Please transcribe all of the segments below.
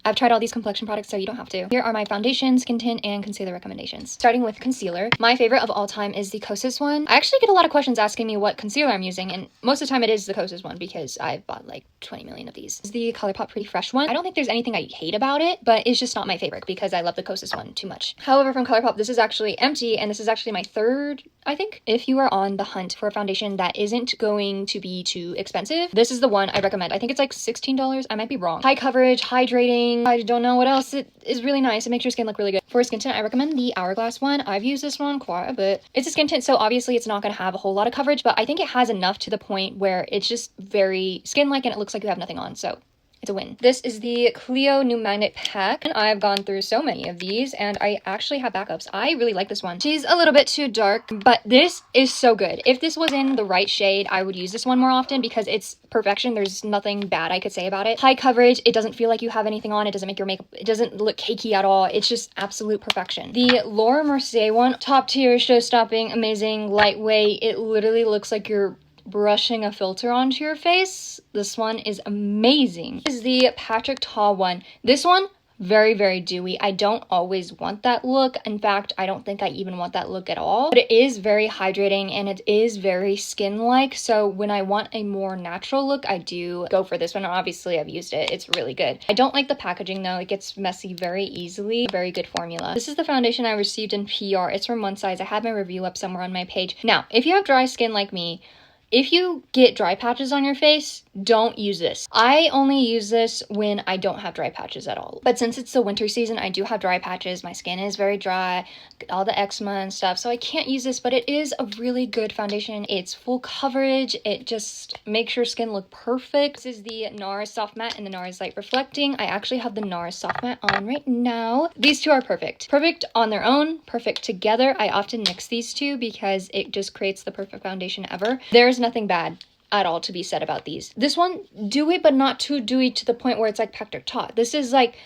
I've tried all these complexion products, so you don't have to. Here are my foundation, skin tint, and concealer recommendations. Starting with concealer. My favorite of all time is the Kosas one. I actually get a lot of questions asking me what concealer I'm using, and most of the time it is the Kosas one because I've bought like 20 million of these. This is the ColourPop Pretty Fresh one. I don't think there's anything I hate about it, but it's just not my favorite because I love the Kosas one too much. However, from ColourPop, this is actually empty, and this is actually my third, I think. If you are on the hunt for a foundation that isn't going to be too expensive, this is the one I recommend. I think it's like $16. I might be wrong. High coverage, hydrating. I don't know what else. It is really nice. It makes your skin look really good. For skin tint, I recommend the Hourglass one. I've used this one quite a bit. It's a skin tint, so obviously it's not going to have a whole lot of coverage, but I think it has enough to the point where it's just very skin-like and it looks like you have nothing on, so it's a win. This is the Clio New Magnet Pack, and I've gone through so many of these, and I actually have backups. I really like this one. She's a little bit too dark, but this is so good. If this was in the right shade, I would use this one more often because it's perfection. There's nothing bad I could say about it. High coverage. It doesn't feel like you have anything on. It doesn't make your makeup. It doesn't look cakey at all. It's just absolute perfection. The Laura Mercier one, top tier, show-stopping, amazing, lightweight. It literally looks like you're brushing a filter onto your face. This one is amazing. This is the Patrick Ta one. This one, very, very dewy. I don't always want that look. In fact, I don't think I even want that look at all. But it is very hydrating and it is very skin-like. So when I want a more natural look, I do go for this one. Obviously, I've used it. It's really good. I don't like the packaging though. It gets messy very easily. Very good formula. This is the foundation I received in PR. It's from One Size. I have my review up somewhere on my page. Now, if you have dry skin like me, if you get dry patches on your face, don't use this. I only use this when I don't have dry patches at all. But since it's the winter season, I do have dry patches. My skin is very dry, all the eczema and stuff, so I can't use this, but it is a really good foundation. It's full coverage. It just makes your skin look perfect. This is the NARS Soft Matte and the NARS Light Reflecting. I actually have the NARS Soft Matte on right now. These two are perfect. Perfect on their own, perfect together. I often mix these two because it just creates the perfect foundation ever. There's nothing bad at all to be said about these. This one, dewy, but not too dewy to the point where it's like Patrick Ta. This is like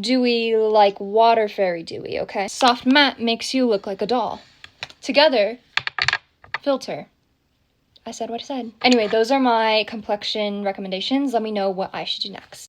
dewy, like water fairy dewy, okay? Soft matte makes you look like a doll. Together, filter. I said what I said. Anyway, those are my complexion recommendations. Let me know what I should do next.